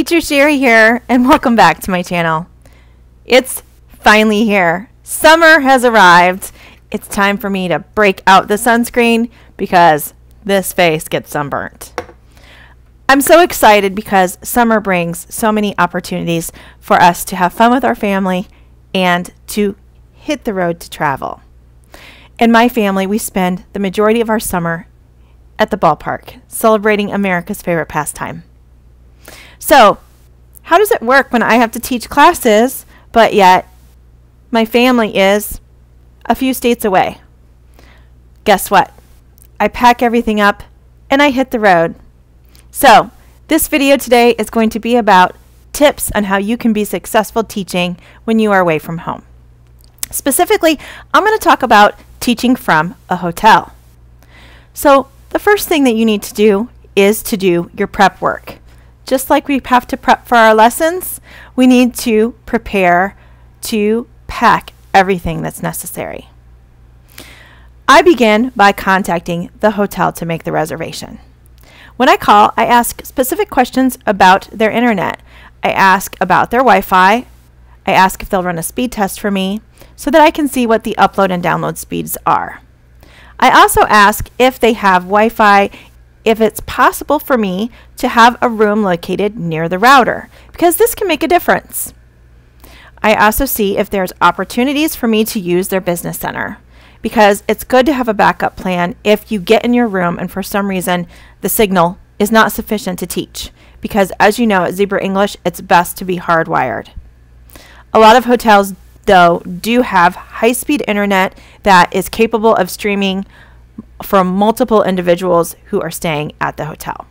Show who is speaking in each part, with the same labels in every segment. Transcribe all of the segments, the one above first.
Speaker 1: Teacher Sherry here, and welcome back to my channel. It's finally here. Summer has arrived. It's time for me to break out the sunscreen because this face gets sunburnt. I'm so excited because summer brings so many opportunities for us to have fun with our family and to hit the road to travel. In my family, we spend the majority of our summer at the ballpark, celebrating America's favorite pastime. So, how does it work when I have to teach classes, but yet my family is a few states away? Guess what? I pack everything up and I hit the road. So, this video today is going to be about tips on how you can be successful teaching when you are away from home. Specifically, I'm going to talk about teaching from a hotel. So, the first thing that you need to do is to do your prep work. Just like we have to prep for our lessons, we need to prepare to pack everything that's necessary. I begin by contacting the hotel to make the reservation. When I call, I ask specific questions about their internet. I ask about their Wi-Fi. I ask if they'll run a speed test for me so that I can see what the upload and download speeds are. I also ask if they have Wi-Fi, if it's possible for me to have a room located near the router, because this can make a difference. I also see if there's opportunities for me to use their business center, because it's good to have a backup plan if you get in your room and for some reason the signal is not sufficient to teach, because as you know at ZebraEnglish, it's best to be hardwired. A lot of hotels, though, do have high-speed internet that is capable of streaming from multiple individuals who are staying at the hotel.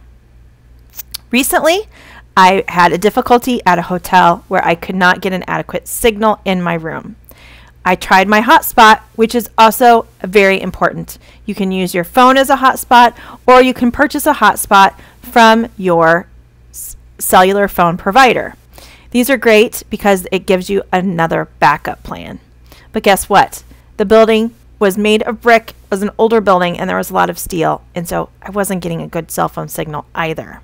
Speaker 1: Recently, I had a difficulty at a hotel where I could not get an adequate signal in my room. I tried my hotspot, which is also very important. You can use your phone as a hotspot, or you can purchase a hotspot from your cellular phone provider. These are great because it gives you another backup plan. But guess what? The building was made of brick, was an older building, and there was a lot of steel, and so I wasn't getting a good cell phone signal either.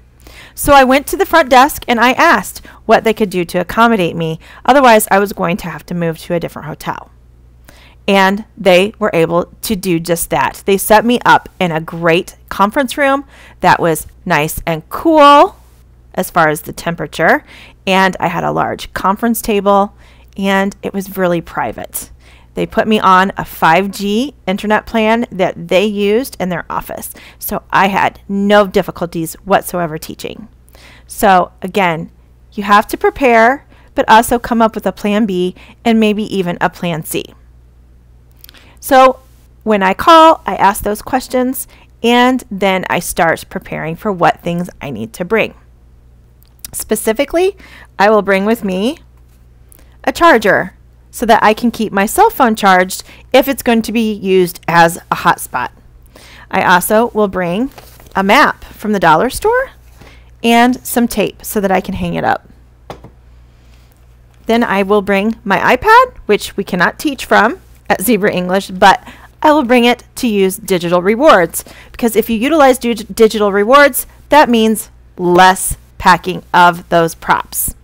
Speaker 1: So I went to the front desk and I asked what they could do to accommodate me. Otherwise, I was going to have to move to a different hotel. And they were able to do just that. They set me up in a great conference room that was nice and cool as far as the temperature, and I had a large conference table, and it was really private. They put me on a 5G internet plan that they used in their office, so I had no difficulties whatsoever teaching. So again, you have to prepare, but also come up with a plan B and maybe even a plan C. So when I call, I ask those questions, and then I start preparing for what things I need to bring. Specifically, I will bring with me a charger so that I can keep my cell phone charged if it's going to be used as a hotspot. I also will bring a map from the dollar store and some tape so that I can hang it up. Then I will bring my iPad, which we cannot teach from at ZebraEnglish, but I will bring it to use digital rewards, because if you utilize digital rewards, that means less packing of those props.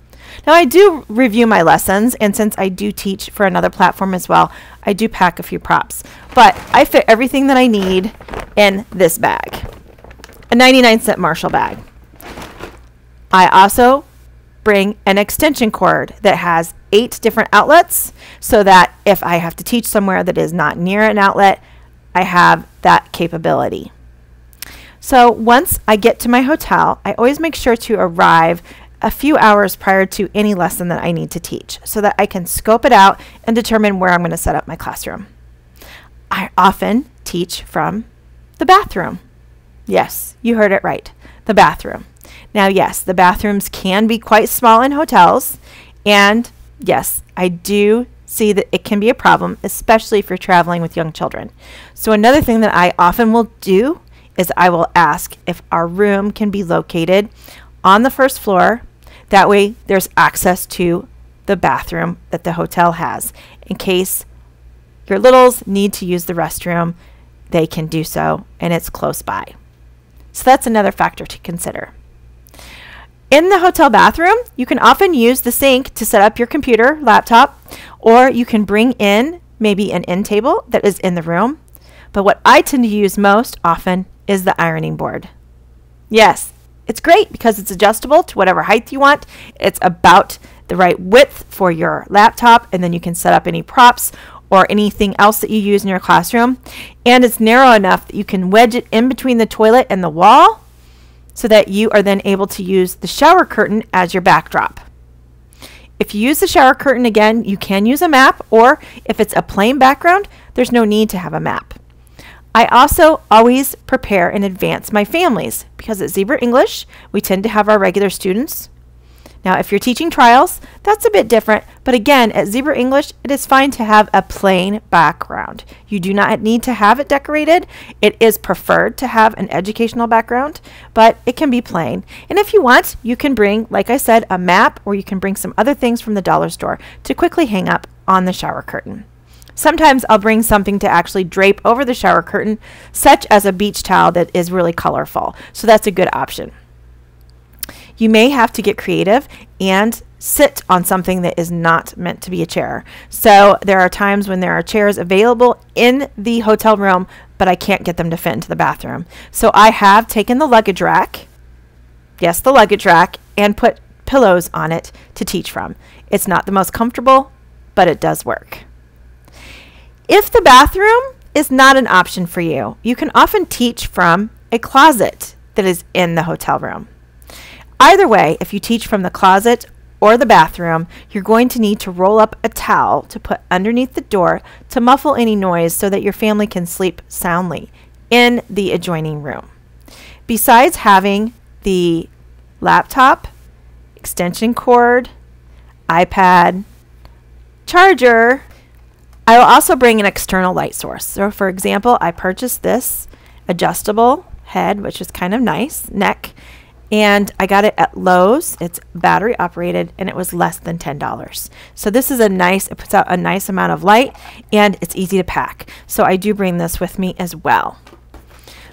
Speaker 1: Now, I do review my lessons, and since I do teach for another platform as well, I do pack a few props. But I fit everything that I need in this bag, a 99-cent Marshall bag. I also bring an extension cord that has 8 different outlets so that if I have to teach somewhere that is not near an outlet, I have that capability. So once I get to my hotel, I always make sure to arrive a few hours prior to any lesson that I need to teach so that I can scope it out and determine where I'm going to set up my classroom. I often teach from the bathroom. Yes, you heard it right, the bathroom. Now, yes, the bathrooms can be quite small in hotels, and yes, I do see that it can be a problem, especially if you're traveling with young children. So another thing that I often will do is I will ask if our room can be located on the first floor. That way there's access to the bathroom that the hotel has. In case your littles need to use the restroom, they can do so, and it's close by. So that's another factor to consider. In the hotel bathroom, you can often use the sink to set up your computer, laptop, or you can bring in maybe an end table that is in the room. But what I tend to use most often is the ironing board. Yes, it's great because it's adjustable to whatever height you want. It's about the right width for your laptop, and then you can set up any props or anything else that you use in your classroom. And it's narrow enough that you can wedge it in between the toilet and the wall so that you are then able to use the shower curtain as your backdrop. If you use the shower curtain, again, you can use a map, or if it's a plain background, there's no need to have a map. I also always prepare in advance my families because at Zebra English, we tend to have our regular students. Now, if you're teaching trials, that's a bit different, but again, at Zebra English, it is fine to have a plain background. You do not need to have it decorated. It is preferred to have an educational background, but it can be plain. And if you want, you can bring, like I said, a map, or you can bring some other things from the dollar store to quickly hang up on the shower curtain. Sometimes I'll bring something to actually drape over the shower curtain, such as a beach towel that is really colorful. So that's a good option. You may have to get creative and sit on something that is not meant to be a chair. So there are times when there are chairs available in the hotel room, but I can't get them to fit into the bathroom. So I have taken the luggage rack, yes, the luggage rack, and put pillows on it to teach from. It's not the most comfortable, but it does work. If the bathroom is not an option for you, you can often teach from a closet that is in the hotel room. Either way, if you teach from the closet or the bathroom, you're going to need to roll up a towel to put underneath the door to muffle any noise so that your family can sleep soundly in the adjoining room. Besides having the laptop, extension cord, iPad, charger, I will also bring an external light source. So for example, I purchased this adjustable head, which is kind of nice, neck, and I got it at Lowe's. It's battery operated, and it was less than $10. So this is a nice, it puts out a nice amount of light, and it's easy to pack. So I do bring this with me as well.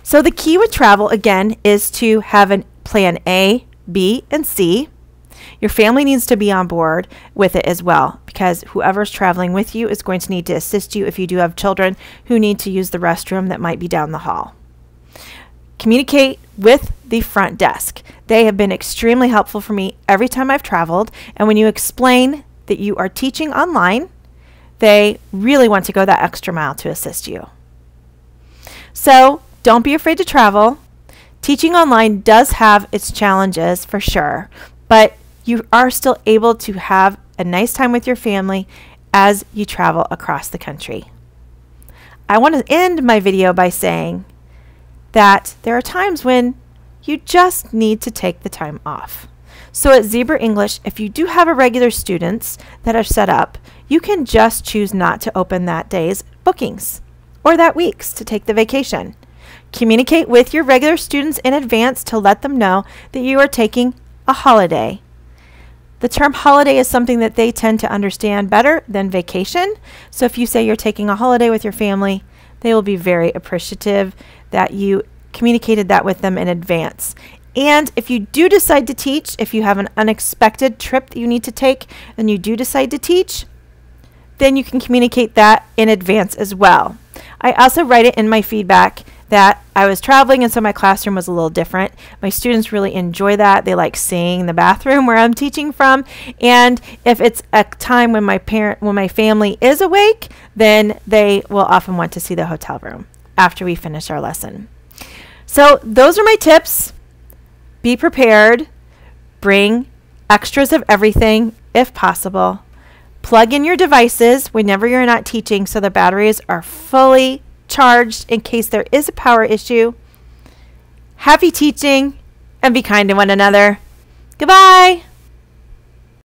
Speaker 1: So the key with travel, again, is to have a plan A, B, and C. Your family needs to be on board with it as well, because whoever's traveling with you is going to need to assist you if you do have children who need to use the restroom that might be down the hall. Communicate with the front desk. They have been extremely helpful for me every time I've traveled, and when you explain that you are teaching online, they really want to go that extra mile to assist you. So don't be afraid to travel. Teaching online does have its challenges for sure, but you are still able to have a nice time with your family as you travel across the country. I want to end my video by saying that there are times when you just need to take the time off. So at Zebra English, if you do have irregular students that are set up, you can just choose not to open that day's bookings or that week's to take the vacation. Communicate with your regular students in advance to let them know that you are taking a holiday. The term holiday is something that they tend to understand better than vacation. So if you say you're taking a holiday with your family, they will be very appreciative that you communicated that with them in advance. And if you do decide to teach, if you have an unexpected trip that you need to take and you do decide to teach, then you can communicate that in advance as well. I also write it in my feedback that I was traveling and so my classroom was a little different. My students really enjoy that. They like seeing the bathroom where I'm teaching from. And if it's a time when my family is awake, then they will often want to see the hotel room after we finish our lesson. So those are my tips. Be prepared. Bring extras of everything if possible. Plug in your devices whenever you're not teaching so the batteries are fully charged in case there is a power issue. Happy teaching, and be kind to one another. Goodbye.